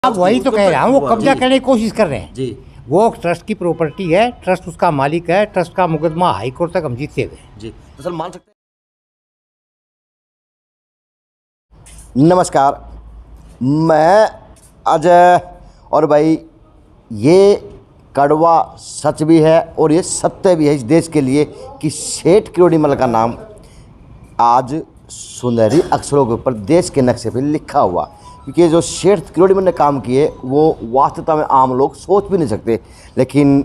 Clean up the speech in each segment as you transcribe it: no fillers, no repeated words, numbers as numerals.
अब वही तो कह रहा हूँ, वो कब्जा करने की कोशिश कर रहे हैं जी। वो ट्रस्ट की प्रॉपर्टी है, ट्रस्ट उसका मालिक है, ट्रस्ट का मुकदमा हाई कोर्ट तक हम जीतते हुए। जी तो सर मान सकते हैं। नमस्कार, मैं अजय और भाई, ये कड़वा सच भी है और ये सत्य भी है इस देश के लिए कि सेठ किरोड़ीमल का नाम आज सुनहरी अक्षरों के ऊपर देश के नक्शे पे लिखा हुआ, क्योंकि जो सेठ किरोड़ीमल ने काम किए वो वास्तविकता में आम लोग सोच भी नहीं सकते। लेकिन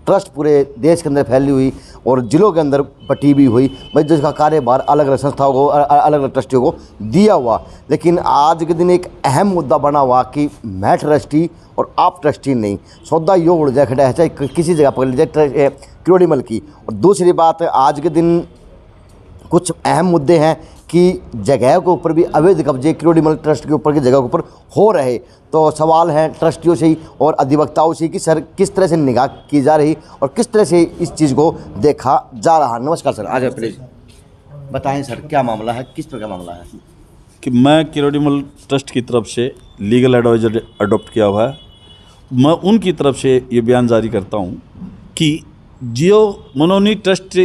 ट्रस्ट पूरे देश के अंदर फैली हुई और जिलों के अंदर बटी भी हुई, भाई जिसका कार्यभार अलग अलग संस्थाओं को, अलग अलग ट्रस्टियों को दिया हुआ। लेकिन आज के दिन एक अहम मुद्दा बना हुआ कि मैं ट्रस्टी और आप ट्रस्टी नहीं, सौदा यो उड़ जाए खड़ा है, चाहे किसी जगह पकड़ लीजिए किरोड़ीमल की। और दूसरी बात, आज के दिन कुछ अहम मुद्दे हैं कि जगह के ऊपर भी अवैध कब्जे किरोड़ीमल ट्रस्ट के ऊपर की जगह के ऊपर हो रहे। तो सवाल है ट्रस्टियों से ही और अधिवक्ताओं से कि सर किस तरह से निगाह की जा रही और किस तरह से इस चीज़ को देखा जा रहा। नमस्कार सर, आज प्लीज़ बताएं सर क्या मामला है, किस तरह का मामला है? कि मैं किरोड़ीमल ट्रस्ट की तरफ से लीगल एडवाइजर अडॉप्ट किया हुआ है। मैं उनकी तरफ से ये बयान जारी करता हूँ कि जो मनोनी ट्रस्ट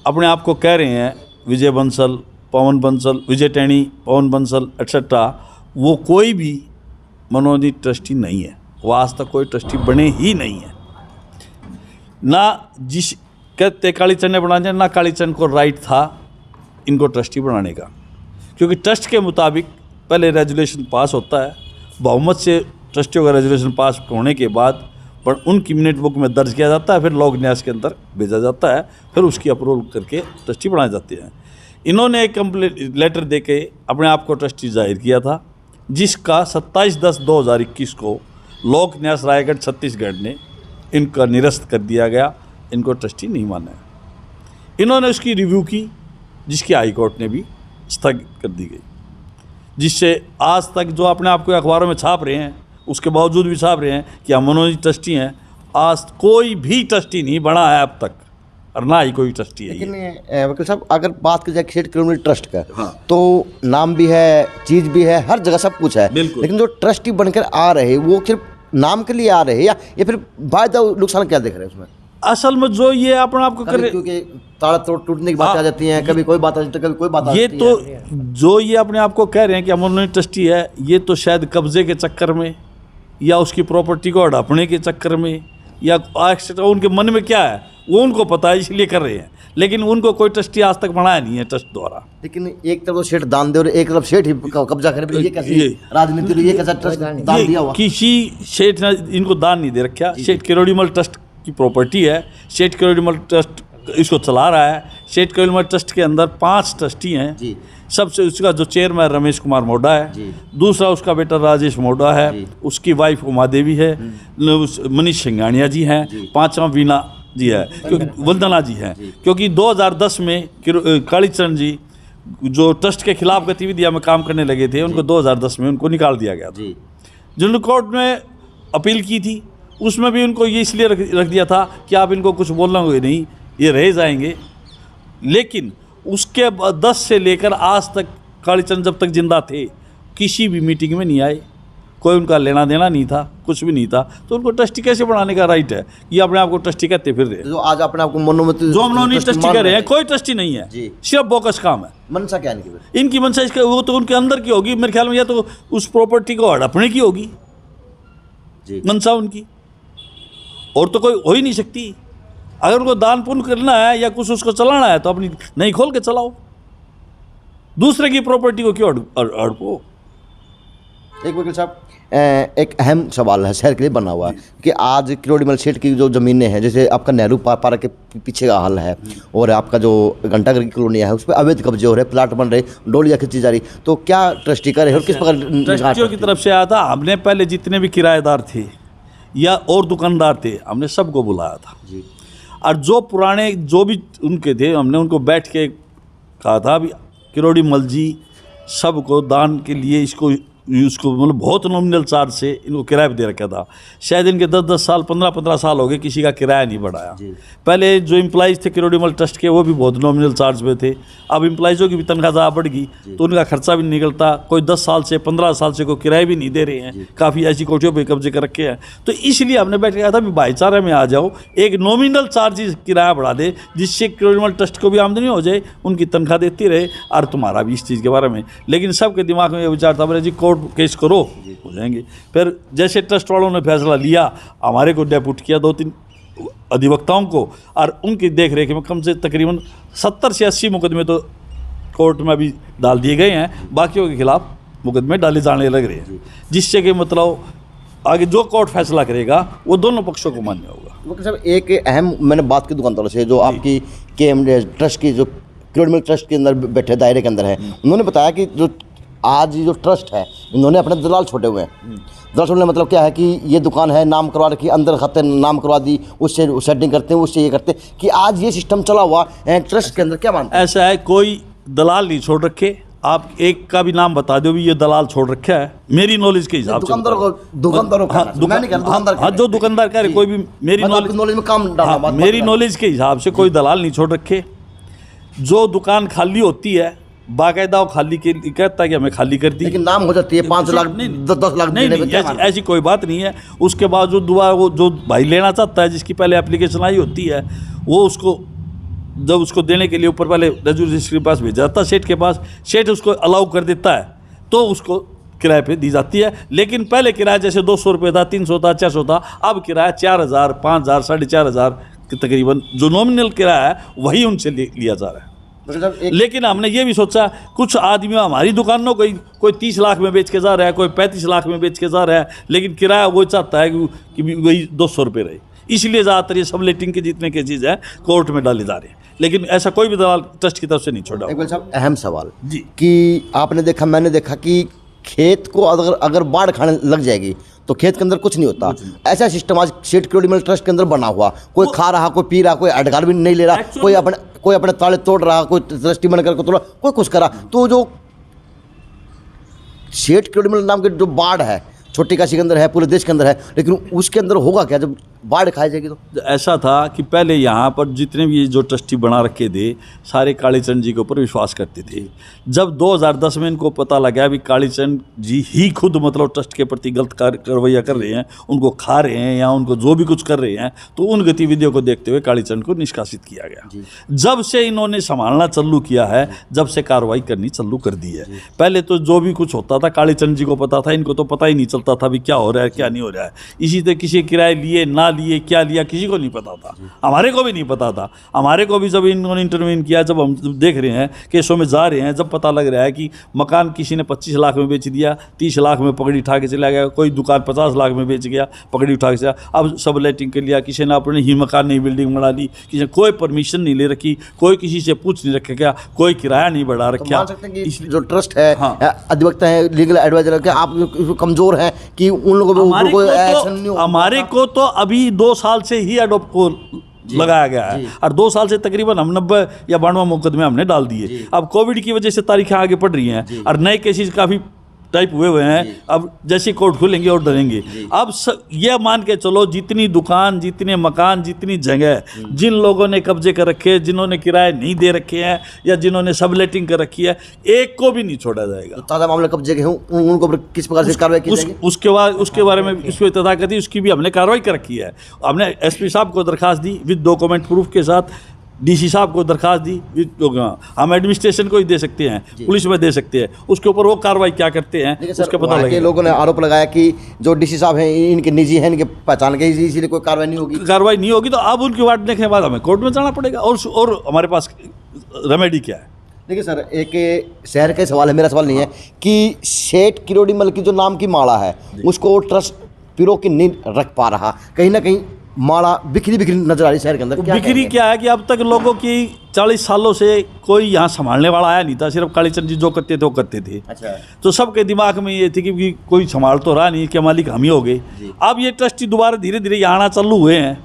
अपने आप को कह रहे हैं विजय बंसल, पवन बंसल, विजय टैनी, पवन बंसल एक्सेट्रा, वो कोई भी मनोनीत ट्रस्टी नहीं है। वो आज तक कोई ट्रस्टी बने ही नहीं है। ना जिस कहते कालीचंद ने बनाया, ना कालीचंद को राइट था इनको ट्रस्टी बनाने का, क्योंकि ट्रस्ट के मुताबिक पहले रेजुलेशन पास होता है, बहुमत से ट्रस्टियों का रेजुलेशन पास होने के बाद पर उनकी मिनट बुक में दर्ज किया जाता है, फिर लॉग न्यास के अंदर भेजा जाता है, फिर उसकी अप्रूवल करके ट्रस्टी बनाए जाते हैं। इन्होंने एक कंप्लेंट लेटर देके अपने आप को ट्रस्टी जाहिर किया था, जिसका 27/10/2021 को लोक न्यास रायगढ़ छत्तीसगढ़ ने इनका निरस्त कर दिया गया। इनको ट्रस्टी नहीं माना है। इन्होंने उसकी रिव्यू की, जिसकी हाई कोर्ट ने भी स्थगित कर दी गई, जिससे आज तक जो अपने आप को अखबारों में छाप रहे हैं उसके बावजूद भी छाप रहे हैं कि हम मनोनीत ट्रस्टी हैं, आज कोई भी ट्रस्टी नहीं बना है अब तक, और ना ही कोई ट्रस्टी है। लेकिन वकील साहब, अगर बात की जाए सेठ किरोड़ीमल ट्रस्ट का, हाँ। तो नाम भी है, चीज़ भी है, हर जगह सब कुछ है। बिल्कुल। लेकिन जो ट्रस्टी बनकर आ रहे वो सिर्फ नाम के लिए आ रहे हैं या फिर फायदा नुकसान क्या देख रहे हैं उसमें? असल में जो ये अपने आप को कर रहे, क्योंकि ताला तोड़ टूटने की बात आ जाती है, कभी कोई बात आ जाती है, कभी कोई बात आ ये जाती तो है। जो ये अपने आप को कह रहे हैं कि हम मनोनीत ट्रस्टी है, ये तो शायद कब्जे के चक्कर में या उसकी प्रॉपर्टी को हड़पने के चक्कर में या उनके मन में क्या है वो उनको पता है, इसलिए कर रहे हैं। लेकिन उनको कोई ट्रस्टी आज तक बनाया नहीं है ट्रस्ट द्वारा। लेकिन एक तरफ तो सेठ दान दे और एक तरफ सेठ ही कब्जा करे, ये कैसे राजनीति, ये कैसा ट्रस्ट दान दिया हुआ? किसी सेठ ने इनको दान नहीं दे रखा। सेठ किरोड़ीमल ट्रस्ट की प्रॉपर्टी है, सेठ किरोड़ीमल ट्रस्ट इसको चला रहा है। सेठ किरोड़ीमल ट्रस्ट के अंदर 5 ट्रस्टी हैं जी। सबसे उसका जो चेयरमैन रमेश कुमार मोडा है जी। दूसरा उसका बेटा राजेश मोडा है जी। उसकी वाइफ उमा देवी है, मनीष सिंघानिया जी हैं, 5वां वीणा जी है, क्योंकि वंदना जी हैं। क्योंकि 2010 में कालीचंद जी जो ट्रस्ट के खिलाफ गतिविधियां में काम करने लगे थे, उनको 2010 में उनको निकाल दिया गया था। जिन्होंने कोर्ट में अपील की थी उसमें भी उनको ये इसलिए रख दिया था कि आप इनको कुछ बोलोगे नहीं, ये रह जाएंगे। लेकिन उसके 10 से लेकर आज तक कालीचंद जब तक जिंदा थे किसी भी मीटिंग में नहीं आए, कोई उनका लेना देना नहीं था, कुछ भी नहीं था। तो उनको ट्रस्टी कैसे बनाने का राइट है? ये अपने आप को ट्रस्टी कहते फिर रहे, जो आज अपने आप को मनोमत जो मनोनीत ट्रस्टी कह रहे हैं, कोई ट्रस्टी नहीं है, जी। सिर्फ बोकस काम है। मनसा क्या नहीं? इनकी मंशा इसका वो तो उनके अंदर की होगी मेरे ख्याल में, या तो उस प्रॉपर्टी को हड़पने की होगी जी। मंशा उनकी, और तो कोई हो ही नहीं सकती। अगर उनको दान पुण्य करना है या कुछ उसको चलाना है तो अपनी नहीं खोल के चलाओ, दूसरे की प्रॉपर्टी को क्यों हड़पो? एक वकील साहब, एक अहम सवाल है शहर के लिए बना हुआ है कि आज किरोड़ीमल सेठ की जो ज़मीनें हैं, जैसे आपका नेहरू पार्क के पीछे का हाल है और आपका जो घंटाघर की कॉलोनी है, उस पर अवैध कब्जे हो रहे, प्लाट बन रहे, डोलियाँ खींची जा रही, तो क्या ट्रस्टी करे और किस प्रकार ट्रस्टियों की तरफ से आया था? हमने पहले जितने भी किराएदार थे या और दुकानदार थे, हमने सबको बुलाया था जी। और जो पुराने जो भी उनके थे, हमने उनको बैठ के कहा था भी किरोड़ीमल जी सबको दान के लिए इसको उसको मतलब बहुत नॉमिनल चार्ज से इनको किराया भी दे रखा था। शायद इनके 10-10 साल 15-15 साल हो गए किसी का किराया नहीं बढ़ाया। पहले जो एम्प्लॉइज़ थे किरोड़ीमल ट्रस्ट के वो भी बहुत नॉमिनल चार्ज पे थे। अब एम्प्लॉइज़ों की भी तनख्वाह ज़्यादा बढ़ गई तो उनका खर्चा भी नहीं निकलता। कोई 10 साल से 15 साल से कोई किराया भी नहीं दे रहे हैं, काफ़ी ऐसी कोठियों पर कब्जे कर रखे हैं। तो इसलिए हमने बैठ गया था भी भाईचारे में आ जाओ, एक नॉमिनल चार्ज किराया बढ़ा दे जिससे किरोड़ीमल ट्रस्ट को भी आमदनी हो जाए, उनकी तनख्वाह देती रहे और तुम्हारा भी इस चीज़ के बारे में। लेकिन सबके दिमाग में ये विचार था बोले जी कोर्ट केस करो हो जाएंगे। फिर जैसे ट्रस्ट वालों ने फैसला लिया, हमारे को डेपुट किया 2-3 अधिवक्ताओं को, और उनकी देख रेख में कम से तकरीबन 70 से 80 मुकदमे तो कोर्ट में अभी डाल दिए गए हैं, बाकियों के खिलाफ मुकदमे डाले जाने लग रहे हैं, जिससे कि मतलब आगे जो कोर्ट फैसला करेगा वो दोनों पक्षों को मान्य होगा। वकील साहब, एक अहम मैंने बात की दुकानदारों से जो आपकी KM ट्रस्ट की जो किरोड़ीमल ट्रस्ट के अंदर बैठे दायरे के अंदर है, उन्होंने बताया कि जो आज जो ट्रस्ट है इन्होंने अपने दलाल छोड़े हुए हैं। दलाल छोड़ने मतलब क्या है कि ये दुकान है नाम करवा रखी, अंदर खाते नाम करवा दी, उससे सेटिंग करते हैं, उससे ये करते हैं कि आज ये सिस्टम चला हुआ है ट्रस्ट के अंदर। क्या मानते हैं? ऐसा है, कोई दलाल नहीं छोड़ रखे। आप एक का भी नाम बता दो भी ये दलाल छोड़ रखा है, मेरी नॉलेज के हिसाब से। दुकानदारों को जो दुकानदार कह रहे कोई भी मेरी नॉलेज में काम डालना, मेरी नॉलेज के हिसाब से कोई दलाल नहीं छोड़ रखे। जो दुकान खाली होती है बाकायदा वो खाली के कहता है कि हमें खाली कर दी, लेकिन नाम हो जाती है 5 लाख 10 लाख नहीं, ऐसी कोई बात नहीं है। उसके बाद जो दुआ वो जो भाई लेना चाहता है, जिसकी पहले एप्लीकेशन आई होती है, वो उसको जब उसको देने के लिए ऊपर पहले रजिस्ट्री के पास भेजा जाता है, सेठ के पास, सेठ उसको अलाउ कर देता है तो उसको किराए पे दी जाती है। लेकिन पहले किराया जैसे 200 रुपये था, 300 था, 400 था, अब किराया 4000, 5000, 4500 तकरीबन जो नॉमिनल किराया है वही उनसे लिया जा रहा है। लेकिन हमने ये भी सोचा कुछ आदमी हमारी दुकानों को कोई 30 लाख में बेच के जा रहा है, कोई 35 लाख में बेच के जा रहा है, लेकिन किराया वो चाहता है कि वही 200 रुपये रहे। इसलिए ज़्यादातर ये सब लेटिंग के जितने केसेज हैं कोर्ट में डाले जा रहे हैं, लेकिन ऐसा कोई भी दलाल ट्रस्ट की तरफ से नहीं छोड़ा। एक साहब अहम सवाल जी कि आपने देखा, मैंने देखा कि खेत को अगर बाढ़ खाने लग जाएगी तो खेत के अंदर कुछ नहीं होता। ऐसा सिस्टम आज सेठ किरोड़ीमल ट्रस्ट के अंदर बना हुआ, कोई खा रहा, कोई पी रहा, कोई अडगार भी नहीं ले रहा, कोई अपने ताले तोड़ रहा, कोई ट्रस्टी बनकर को तोड़ा, कोई कुछ करा। तो जो सेठ किरोड़ीमल नाम के जो बाढ़ है छोटी काशी के अंदर है, पूरे देश के अंदर है, लेकिन उसके अंदर होगा क्या जब बाढ़ खाई जाएगी? तो ऐसा था कि पहले यहाँ पर जितने भी जो ट्रस्टी बना रखे थे सारे कालीचंद जी के ऊपर विश्वास करते थे। जब 2010 में इनको पता लगा भी कालीचंद जी ही खुद मतलब ट्रस्ट के प्रति गलत रवैया कर रहे हैं, उनको खा रहे हैं या उनको जो भी कुछ कर रहे हैं, तो उन गतिविधियों को देखते हुए कालीचंद को निष्कासित किया गया। जब से इन्होंने संभालना चालू किया है, जब से कार्रवाई करनी चालू कर दी है। पहले तो जो भी कुछ होता था कालीचंद जी को पता था, इनको तो पता ही नहीं चलता था भी क्या हो रहा है क्या नहीं हो रहा है। इसी तरह किसी किराए लिए ना लिए क्या लिया किसी को नहीं पता था, हमारे को भी नहीं पता था। हमारे को भी जब इन्होंने इंटरव्यून किया, जब हम देख रहे हैं केसों में जा रहे हैं, जब पता लग रहा है कि मकान किसी ने 25 लाख में बेच दिया, 30 लाख में पकड़ी उठा के चला गया, कोई दुकान 50 लाख में बेच गया, पकड़ी उठा के चला, अब सब लेटिंग कर लिया, किसी ने अपने ही मकान नहीं बिल्डिंग बना ली, किसी ने कोई परमिशन नहीं ले रखी, कोई किसी से पूछ नहीं रखा गया, कोई किराया नहीं बढ़ा रखा। जो ट्रस्ट है, अधिवक्ता है, लीगल एडवाइजर है, आप कमजोर हैं कि उन लोगों को हमारे को तो अभी 2 साल से ही एडॉप्ट को लगाया गया है, और 2 साल से तकरीबन हम 90 या 92 मुकदमे हमने डाल दिए। अब कोविड की वजह से तारीखें आगे बढ़ रही हैं और नए केसेस काफ़ी टाइप हुए हैं। अब जैसे कोर्ट खुलेंगे और डरेंगे। अब यह मान के चलो जितनी दुकान, जितने मकान, जितनी जगह जिन लोगों ने कब्जे कर रखे हैं, जिन्होंने किराए नहीं दे रखे हैं या जिन्होंने सबलेटिंग कर रखी है, एक को भी नहीं छोड़ा जाएगा। ताज़ा मामले कब्जे के हों उनको किस प्रकार से कार्रवाई की जाएगी? उसके बारे में उसको तथाकथित उसकी भी हमने कार्रवाई कर रखी है। हमने SP साहब को दरखास्त दी विद डॉक्यूमेंट प्रूफ के साथ, DC साहब को दरखास्त दी, हम एडमिनिस्ट्रेशन को ही दे सकते हैं, पुलिस में दे सकते हैं, उसके ऊपर वो कार्रवाई क्या करते हैं उसके पता लगेगा। लोगों ने आरोप लगाया कि जो DC साहब हैं इनके निजी हैं, इनके पहचान के, इसीलिए कोई कार्रवाई नहीं होगी। कार्रवाई नहीं होगी तो अब उनकी बात देखने के बाद हमें कोर्ट में जाना पड़ेगा। और हमारे पास रेमेडी क्या है? देखिए सर, एक शहर का सवाल है, मेरा सवाल नहीं है कि सेठ किरोड़ीमल की जो नाम की माला है उसको ट्रस्ट पिरो की नहीं रख पा रहा, कहीं ना कहीं माला बिखरी नजर आ रही शहर के अंदर। बिखरी क्या है कि अब तक लोगों की 40 सालों से कोई यहाँ संभालने वाला आया नहीं था, सिर्फ कालीचंद जी जो करते थे वो करते थे। अच्छा। तो सबके दिमाग में ये थी कि कोई संभाल तो रहा नहीं, कि मालिक हम ही हो गए। अब ये ट्रस्टी दोबारा धीरे धीरे यहाँ आना चालू हुए हैं,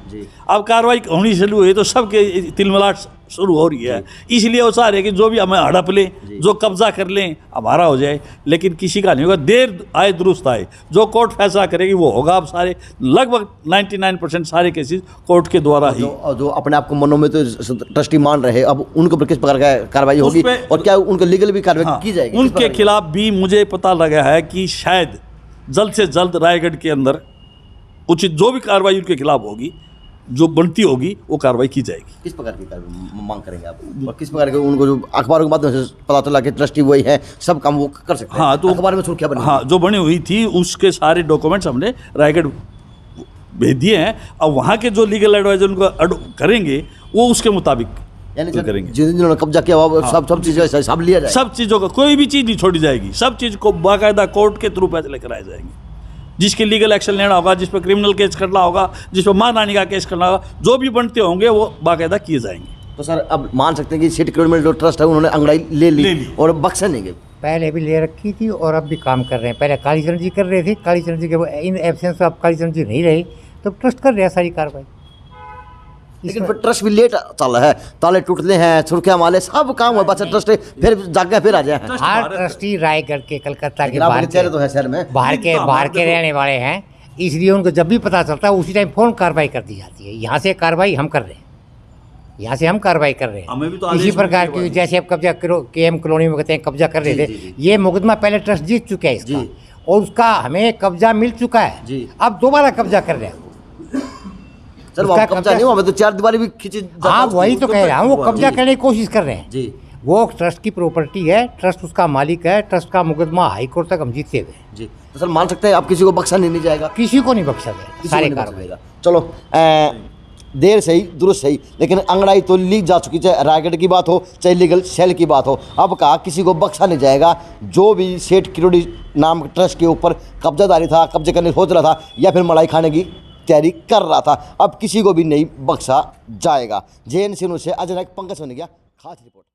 अब कार्रवाई होनी चालू हुई तो सबके तिलमिलाट शुरू हो रही है। इसलिए वो चाह रहे हैं कि जो भी हमें हड़प लें, जो कब्जा कर लें, हमारा हो जाए। लेकिन किसी का नहीं होगा, देर आए दुरुस्त आए। जो कोर्ट फैसला करेगी वो होगा। अब सारे लगभग 99% सारे केसेस कोर्ट के द्वारा ही। जो अपने आप को मनों में तो ट्रस्टी मान रहे, अब उनके ऊपर किस प्रकार का कार्रवाई होगी और क्या उनको लीगल भी कार्रवाई की जाएगी? उनके खिलाफ भी मुझे पता लगा है कि शायद जल्द से जल्द रायगढ़ के अंदर उचित जो भी कार्रवाई उनके खिलाफ होगी, जो बनती होगी, वो कार्रवाई की जाएगी। किस प्रकार की कार्रवाई मांग करेंगे आप, और किस प्रकार के उनको जो अखबारों के माध्यम से पता चला कि ट्रस्टी वही है, सब काम वो कर सकते हैं? हाँ, तो अखबार में सुर्खियां बनी। हाँ, जो बनी हुई थी उसके सारे डॉक्यूमेंट्स हमने रायगढ़ भेज दिए हैं। अब वहाँ के जो लीगल एडवाइजर उनको करेंगे वो उसके मुताबिक यानी करेंगे। जिन्होंने कब्जा किया हुआ सब चीज़ें सब लिया जाए, सब चीज़ों का कोई भी चीज़ नहीं छोड़ी जाएगी। सब चीज़ को बाकायदा कोर्ट के थ्रू फैसले कराए जाएंगे। जिसके लीगल एक्शन लेना होगा, जिस पर क्रिमिनल केस करना होगा, जिस पर महारानी का केस करना होगा, जो भी बनते होंगे वो बाकायदा किए जाएंगे। तो सर अब मान सकते हैं कि सिटी क्रिमिनल जो ट्रस्ट है उन्होंने अंगड़ाई ले ली और बख्शा नहीं गए? पहले भी ले रखी थी और अब भी काम कर रहे हैं। पहले कालीचरण जी कर रहे थे, कालीचरण जी के इन एब्सेंस अब कालीचरण जी नहीं रहे, तो ट्रस्ट कर रहे हैं सारी कार्रवाई। लेकिन फिर ट्रस्ट भी लेट चल रहा है, ताले टूटते हैं, सुर्खियां माले, सब काम हुआ, बच्चा ट्रस्ट फिर जागे फिर आ जाए। हर ट्रस्टी रायगढ़ के, कलकत्ता के, चेहरे तो है शहर में, बाहर के रहने वाले हैं, इसलिए उनको जब भी पता चलता है उसी टाइम फोन कार्रवाई कर दी जाती है। यहाँ से कार्रवाई हम कर रहे हैं, यहाँ से हम कार्रवाई कर रहे हमें भी तो हैं। इसी आदेश प्रकार मिलने की जैसे अब कब्जा KM कॉलोनी में कहते हैं कब्जा कर रहे थे, ये मुकदमा पहले ट्रस्ट जीत चुके हैं इसका, और उसका हमें कब्जा मिल चुका है। अब दोबारा कब्जा कर रहे हैं। सर वो कब्जा नहीं हुआ, तो चार दीवारी भी खींची। हाँ, वही तो कह रहा हूँ, वो कब्जा करने की कोशिश कर रहे हैं जी। वो ट्रस्ट की प्रॉपर्टी है, ट्रस्ट उसका मालिक है, ट्रस्ट का मुकदमा हाई कोर्ट तक हम जीते हुए हैं। जी, तो सर मान सकते हैं आप किसी को बख्शा नहीं जाएगा? किसी को नहीं बख्शा जाएगा, किसी सारे को नहीं बख्शा कार्रवाई। जाएगा। चलो देर सही दुरुस्त सही, लेकिन अंगड़ाई तो ली जा चुकी, चाहे रायगढ़ की बात हो चाहे लीगल सेल की बात हो। अब कहा किसी को बख्शा नहीं जाएगा। जो भी सेठ किरोड़ी नाम ट्रस्ट के ऊपर कब्जादारी था, कब्जे करने सोच रहा था या फिर मलाई खाने की तैयारी कर रहा था, अब किसी को भी नहीं बख्शा जाएगा। JN से अजय नायक, पंकज सोनेकिया, खास रिपोर्ट।